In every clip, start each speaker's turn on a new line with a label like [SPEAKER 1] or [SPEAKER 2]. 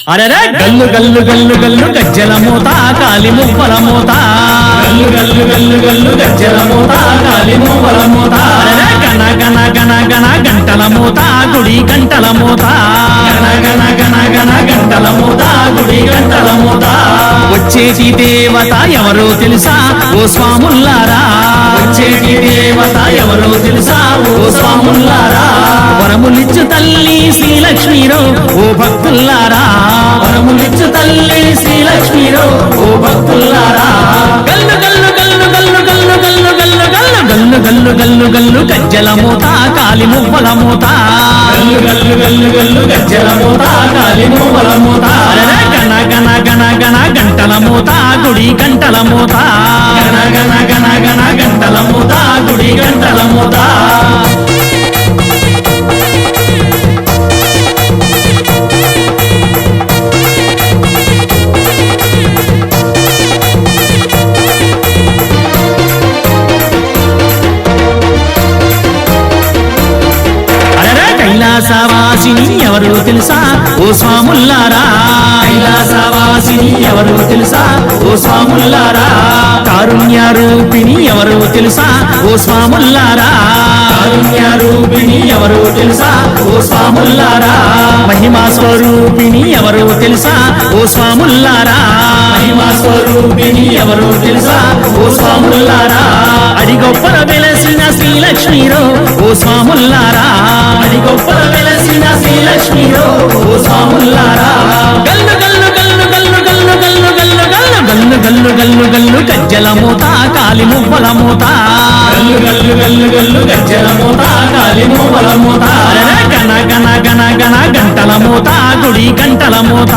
[SPEAKER 1] అరెరే గల్లు గల్లు గల్లు గల్లు గజ్జల మూత కాలి మువ్వల మూత
[SPEAKER 2] గల్లు గల్లు గల్లు గల్లు గజ్జల మూత కాలి మువ్వల మూత
[SPEAKER 1] అరెరే గణ గణ గణ గణ గంటల మూత గుడి గంటల మూత
[SPEAKER 2] గణ గణ గణ గణ గంటల మూత గుడి గంటల మూత
[SPEAKER 1] వచ్చేటి దేవత ఎవరో తెలుసా ఓ స్వాముల్లారా
[SPEAKER 2] వచ్చేటి దేవత ఎవరో తెలుసా ఓ స్వాముల్లారా
[SPEAKER 1] వరములిచ్చు తల్లి శ్రీలక్ష్మీరో ఓ భక్తుల్లారా
[SPEAKER 2] వరములిచ్చు తల్లి శ్రీలక్ష్మీరో ఓ భక్తుల్లారా
[SPEAKER 1] గల్లు గల్లు గల్లు గల్లు గల్లు గల్లు గల్లు గల్లు గల్లు గల్లు గల్లు గల్లు గజ్జల మూత కాలి మువ్వల మూత
[SPEAKER 2] గల్లు గల్లు గల్లు గల్లు గజ్జల మూత కాలి మువ్వల మూత
[SPEAKER 1] అరెరే గణ గణ గణ గణ గంటల మూత గుడి గంటల మూత
[SPEAKER 2] గణ గణ గణ గణ గంటల మూత గుడి గంటల మూత
[SPEAKER 1] కైలాసవాసిని ఎవరు తెలుసా ఓ స్వాముల్లారా
[SPEAKER 2] కైలాసవాసిని ఎవరు తెలుసా ఓ స్వాముల్లారా
[SPEAKER 1] కారుణ్య రూపిణి ఎవరు తెలుసా ఓ స్వాముల్లారా
[SPEAKER 2] కారుణ్య రూపిణి ఎవరు తెలుసా ఓ స్వాముల్లారా
[SPEAKER 1] మహిమా స్వరూపిణి ఎవరు తెలుసా ఓ స్వాముల్లారా
[SPEAKER 2] మహిమా స్వరూపిణి ఎవరు తెలుసా ఓ స్వాముల్లారా
[SPEAKER 1] అడిగొప్పల వెలసిన శ్రీలక్ష్మీరో ఓ స్వాముల్లారా
[SPEAKER 2] అది గొప్పల వెలసిన శ్రీలక్ష్మీరో ఓ స్వాముల్లారా
[SPEAKER 1] గల్లు గల్లు గల్లు గల్లు గల్లు గల్లు గల్లు గల్లు గల్లు గల్లు గల్లు గజ్జల మూత కాలి మువ్వల మూత
[SPEAKER 2] గల్లు గల్లు గల్లు గల్లు గజ్జల మూత కాలి మువ్వల మూత
[SPEAKER 1] అరెరే గణ గణ గణ గణ గంటల మూత గుడి గంటల మూత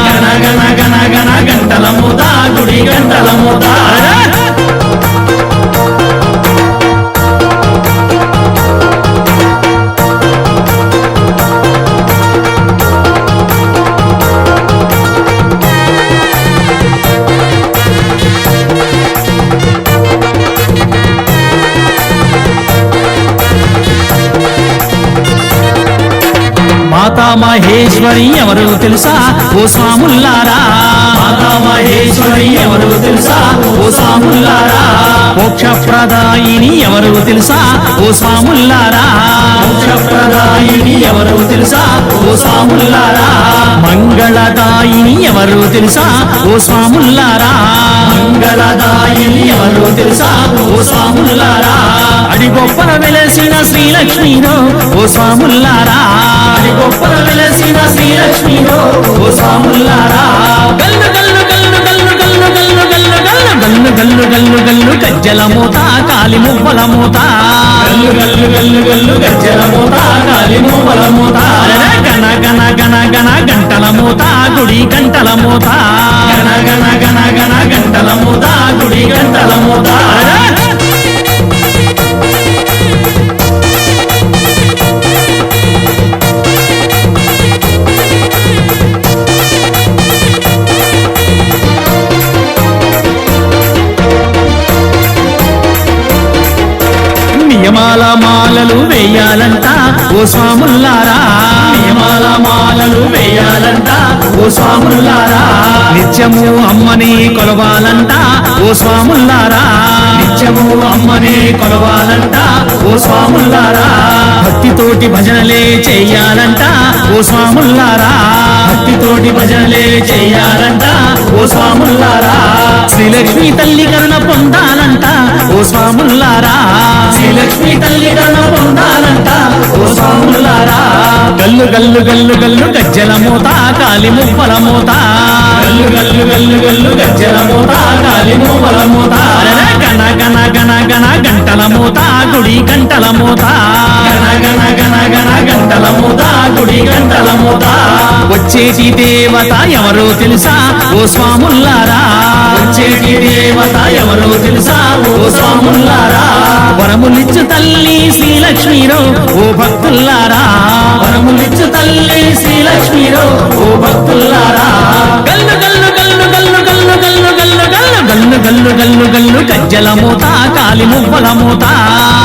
[SPEAKER 2] గణ గణ గణ గణ గంటల మూత గుడి గంటల మూత
[SPEAKER 1] మాతా మహేశ్వరి ఎవరు తెలుసా ఓ స్వాముల్లారా
[SPEAKER 2] మాతా మహేశ్వరి ఎవరు తెలుసా ఓ స్వాముల్లారా
[SPEAKER 1] మోక్షప్రదాయిని ఎవరు తెలుసా ఓ స్వాముల్లారా
[SPEAKER 2] మోక్షప్రదాయిని ఎవరు తెలుసా ఓ స్వాముల్లారా
[SPEAKER 1] మంగళదాయిని ఎవరు తెలుసా ఓ స్వాముల్లారా
[SPEAKER 2] మంగళదాయిని ఎవరు తెలుసా ఓ స్వాముల్లారా
[SPEAKER 1] అడిగొప్పల వెలసిన శ్రీలక్ష్మీరో ఓ స్వాముల్లారా
[SPEAKER 2] అది గొప్పల వెలసిన శ్రీలక్ష్మీరో ఓ స్వాముల్లారా
[SPEAKER 1] గల్లు గల్లు గల్లు గల్లు గల్లు గల్లు గల్లు గల్లు గల్లు గల్లు గల్లు గజ్జల మూత కాలి మువ్వల మూత
[SPEAKER 2] గల్లు గల్లు గల్లు గల్లు గజ్జల మూత కాలి మువ్వల మూత
[SPEAKER 1] అరెరే గణ గణ గణ గణ గంటల మూత గుడి గంటల మూత
[SPEAKER 2] గణ గణ గణ గణ గంటల మూత గుడి గంటల మూత
[SPEAKER 1] నియమాల మాలలు వేయాలంట ఓ స్వాముల్లారా
[SPEAKER 2] నియమాల మాలలు వేయాలంట ఓ స్వాముల్లారా
[SPEAKER 1] నిత్యము అమ్మని కొలవాలంట ఓ స్వాముల్లారా
[SPEAKER 2] నిత్యము అమ్మని కొలవాలంట ఓ స్వాముల్లారా
[SPEAKER 1] భక్తితోటి భజనలే చెయ్యాలంట ఓ స్వాముల్లారా
[SPEAKER 2] భక్తితోటి భజనలే చెయ్యాలంట ఓ స్వాముల్లారా
[SPEAKER 1] శ్రీలక్ష్మి తల్లి కరుణ పొందాలంట ఓ స్వాముల్లారా
[SPEAKER 2] శ్రీలక్ష్మి తల్లి కరుణ పొందాలంట ఓ స్వాముల్లారా
[SPEAKER 1] గల్లు గల్లు గల్లు గల్లు గజ్జల మూత కాలి మువ్వల మూత
[SPEAKER 2] గల్లు గల్లు గల్లు గల్లు గజ్జల మూత కాలి మువ్వల మూత
[SPEAKER 1] అరెరే గణ గణ గణ గణ గంటల మూత గుడి గంటల మూత
[SPEAKER 2] గణ గణ గణ గణ గంటల మూత గుడి గంటల మూత
[SPEAKER 1] వచ్చేటి దేవత ఎవరో తెలుసా ఓ స్వాముల్లారా
[SPEAKER 2] వచ్చేటి దేవత ఎవరో తెలుసా ఓ స్వాముల్లారా
[SPEAKER 1] వరములిచ్చు తల్లి శ్రీలక్ష్మీరో ఓ భక్తుల్లారా
[SPEAKER 2] వరములిచ్చు తల్లి శ్రీలక్ష్మీరో ఓ భక్తుల్లారా
[SPEAKER 1] గల్లు గల్లు గల్లు గల్లు గల్లు గల్లు గల్లు గల్లు గల్లు గల్లు గల్లు గజ్జల మూత కాలి మువ్వల మూత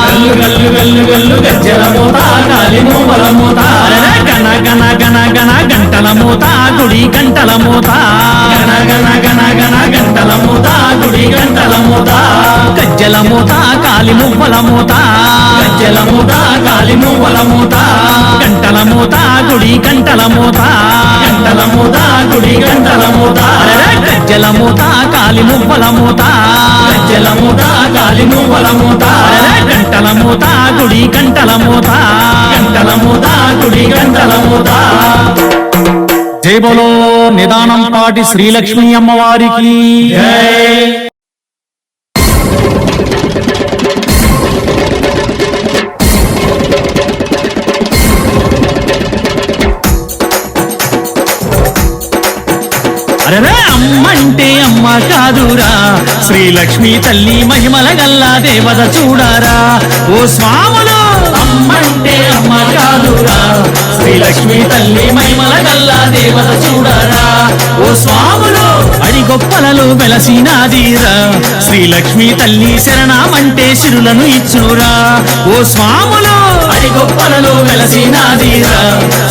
[SPEAKER 2] గల్లు గల్లు గల్లు గల్లు గజ్జల మూత కాలి మువ్వల మూత
[SPEAKER 1] అరెరే గణ గణ గణ గణ గణ గంటల మూత గుడి గంటల మూత
[SPEAKER 2] గణ గణ గణ గణ గంటల మూత గుడి గంటల మూత
[SPEAKER 1] గజ్జల మూత కాలి మువ్వల మూత
[SPEAKER 2] గజ్జల మూత కాలి మువ్వల మూత
[SPEAKER 1] గంటల మూత గుడి గంటల మూత
[SPEAKER 2] గంటల మూత గుడి గంటల మూత
[SPEAKER 1] గజ్జల మూత కాలి మువ్వల మూత
[SPEAKER 2] గజ్జల మూత కాలి మువ్వల మూత
[SPEAKER 1] గంటల మూత గుడి గంటల మూత
[SPEAKER 2] గంటల మూత గుడి గంటల మూత
[SPEAKER 1] జై బోలో నిదానం పాటి శ్రీలక్ష్మీ అమ్మవారికి
[SPEAKER 2] జై
[SPEAKER 1] అరే అమ్మంటే అమ్మ కాదురా శ్రీలక్ష్మి తల్లి మహిమల గల్లా దేవత చూడారా ఓ స్వాములు
[SPEAKER 2] అమ్మంటే అమ్మ కాదురా శ్రీలక్ష్మి తల్లి మహిమల గల్లా దేవత చూడరా
[SPEAKER 1] ఓ స్వాములు అడి గొప్పలలో వెలసినాదీరా శ్రీలక్ష్మి తల్లి శరణామంటే సిరులను ఇచ్చురా ఓ స్వాములు
[SPEAKER 2] అడి గొప్పలలో వెలసినాదీరా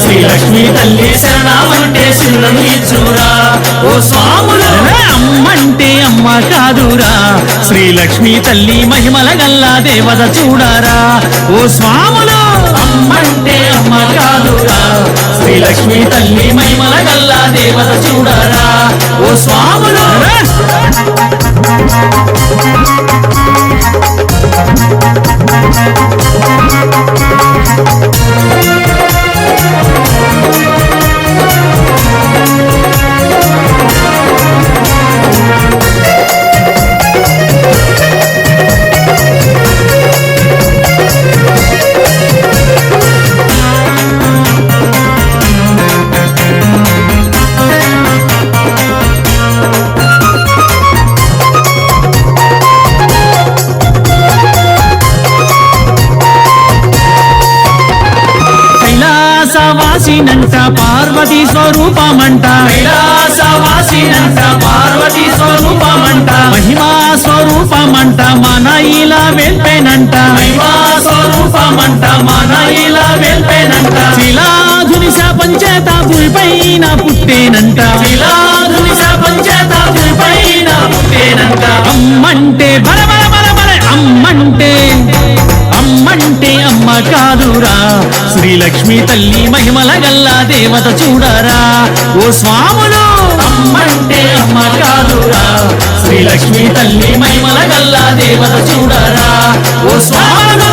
[SPEAKER 2] శ్రీలక్ష్మి తల్లి శరణామంటే సిరులను ఇచ్చురా
[SPEAKER 1] ఓ స్వాములు అమ్మంటే అమ్మ కాదురా శ్రీలక్ష్మి తల్లి మహిమల గల్లా దేవత చూడారా ఓ స్వాములు
[SPEAKER 2] అమ్మంటే అమ్మ కాదురా శ్రీలక్ష్మి తల్లి మహిమల గల్లా దేవత చూడరా
[SPEAKER 1] ఓ స్వాములు కైలాసవాసినంట పార్వతీ స్వరూపమంట
[SPEAKER 2] కైలాసవాసినంట పార్వతీ స్వరూపమంట
[SPEAKER 1] మహిమా స్వరూపమంట మన ఇలా వెంపెనంట
[SPEAKER 2] మహిమా స్వరూపమంట మన ఇలా వెళ్తేనంట
[SPEAKER 1] శిలాధుని శాపంచేత భూమిపైన పుట్టేనంట
[SPEAKER 2] శిలాధుని శాపంచేత భూమిపైన పుట్టేనంట
[SPEAKER 1] అమ్మంటే బల బల బల బల అమ్మంటే అమ్మంటే అమ్మ కాదురా శ్రీలక్ష్మి తల్లి మహిమల గల్లా దేవత చూడరా ఓ స్వాములు
[SPEAKER 2] అమ్మంటే అమ్మ కాదురా శ్రీలక్ష్మి తల్లి మహిమల గల్లా దేవత చూడరా ఓ స్వాములు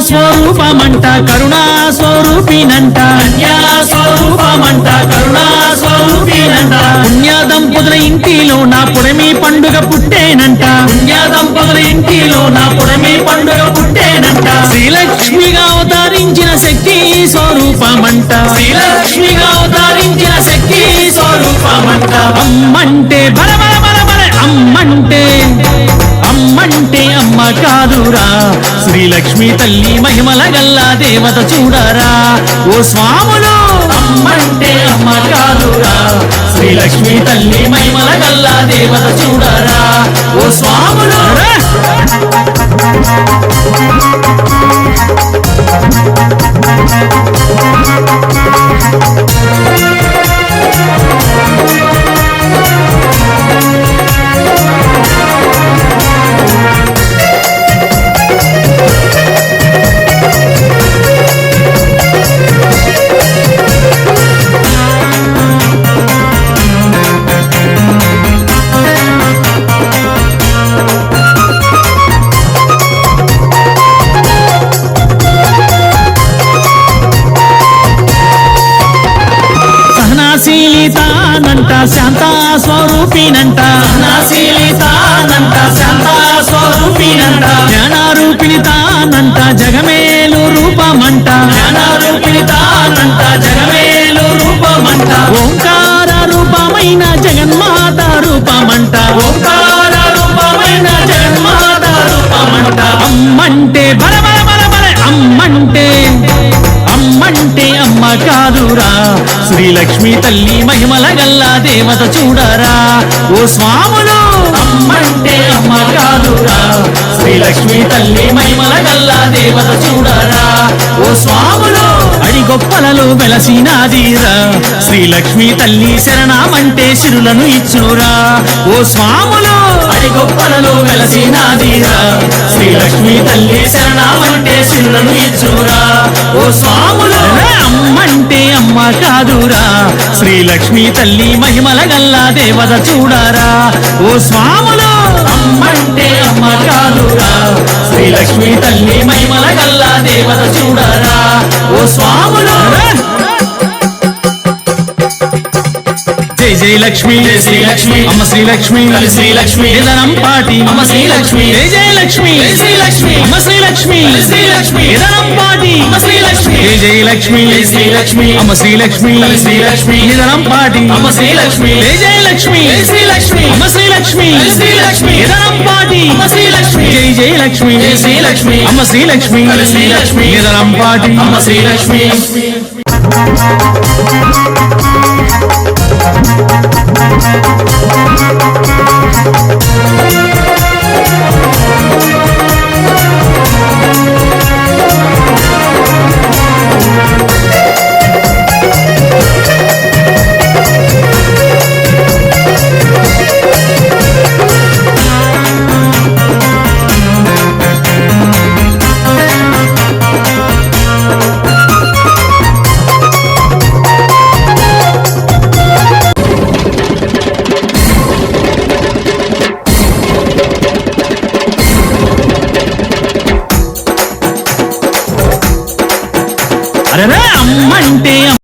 [SPEAKER 1] స్వరూపమంట కరుణా స్వరూపినంట
[SPEAKER 2] కన్యా స్వరూపమంట కరుణా స్వరూపినంట
[SPEAKER 1] పుణ్య దంపతుల ఇంటిలో నా పుడమి పండుగ పుట్టేనంట
[SPEAKER 2] పుణ్య దంపతుల ఇంటిలో నా పుడమి పండుగ పుట్టేనంట
[SPEAKER 1] శ్రీలక్ష్మిగా అవతరించిన శక్తి స్వరూపమంట
[SPEAKER 2] శ్రీలక్ష్మిగా అవతరించిన శక్తి స్వరూపమంట
[SPEAKER 1] అమ్మంటే బల బల బల బల అమ్మంటే అమ్మంటే అమ్మ కాదురా శ్రీలక్ష్మి తల్లి మహిమల గల్లా దేవత చూడరా ఓ స్వాములు
[SPEAKER 2] అమ్మంటే అమ్మ కాదురా శ్రీలక్ష్మి తల్లి మహిమల గల్లా దేవత చూడరా ఓ స్వాములు
[SPEAKER 1] సహనాశీలితానంట శాంతా స్వరూపినంట
[SPEAKER 2] సహనశీలితానంట శాంతా స్వరూపినంట
[SPEAKER 1] జ్ఞానారూపిణితానంట జగమేలు రూప రూపమంట
[SPEAKER 2] జ్ఞానరూపిణి తానంట జగమేలు రూపమంట
[SPEAKER 1] ఓంకార రూపమైన జగన్మాత రూపమంట
[SPEAKER 2] ఓంకార రూపమైన జగన్మాత రూపమంట
[SPEAKER 1] అమ్మంటే బల బల బల బల అమ్మంటే అమ్మ కాదురా శ్రీలక్ష్మి తల్లి మహిమల గల్లా దేవత చూడరా ఓ స్వాములు
[SPEAKER 2] అమ్మంటే అమ్మ కాదురా శ్రీలక్ష్మి తల్లి మహిమల గల్లా దేవత చూడరా ఓ స్వాములు
[SPEAKER 1] అడిగొప్పలలో వెలసినాదీరా శ్రీలక్ష్మి తల్లి శరణామంటే సిరులను ఇచ్చునురా ఓ స్వాములు
[SPEAKER 2] అడిగొప్పలలో వెలసినాదీరా శ్రీలక్ష్మి తల్లి శరణామంటే సిరులను ఇచ్చురా ఓ స్వాములు
[SPEAKER 1] అమ్మంటే అమ్మ కాదురా శ్రీలక్ష్మి తల్లి మహిమల గల్లా దేవత చూడరా ఓ స్వాములు
[SPEAKER 2] అమ్మంటే అమ్మ కాదురా శ్రీలక్ష్మి తల్లి మహిమల గల్లా దేవత చూడరా ఓ స్వాములు
[SPEAKER 1] జై జై లక్ష్మి
[SPEAKER 2] జై శ్రీలక్ష్మి
[SPEAKER 1] అమ్మ శ్రీలక్ష్మి
[SPEAKER 2] తల్లి శ్రీలక్ష్మి
[SPEAKER 1] నిదనం పాటి
[SPEAKER 2] అమ్మ శ్రీలక్ష్మి
[SPEAKER 1] జై జై లక్ష్మి
[SPEAKER 2] జై శ్రీలక్ష్మి
[SPEAKER 1] అమ్మ శ్రీలక్ష్మి
[SPEAKER 2] తల్లి శ్రీలక్ష్మి
[SPEAKER 1] నిదనం పాటి
[SPEAKER 2] అమ్మ శ్రీలక్ష్మి
[SPEAKER 1] జై జై లక్ష్మి
[SPEAKER 2] జై శ్రీలక్ష్మి
[SPEAKER 1] అమ్మ శ్రీలక్ష్మి
[SPEAKER 2] తల్లి శ్రీలక్ష్మి
[SPEAKER 1] నిదనం పాటి
[SPEAKER 2] అమ్మ శ్రీలక్ష్మి
[SPEAKER 1] జై జై లక్ష్మి
[SPEAKER 2] జై శ్రీలక్ష్మి
[SPEAKER 1] అమ్మ శ్రీలక్ష్మి
[SPEAKER 2] తల్లి శ్రీలక్ష్మి
[SPEAKER 1] నిదనం పాటి
[SPEAKER 2] అమ్మ శ్రీలక్ష్మి
[SPEAKER 1] జై జై లక్ష్మి
[SPEAKER 2] జై శ్రీలక్ష్మి
[SPEAKER 1] అమ్మ శ్రీలక్ష్మి
[SPEAKER 2] తల్లి శ్రీలక్ష్మి
[SPEAKER 1] నిదనం పాటి
[SPEAKER 2] అమ్మ శ్రీలక్ష్మి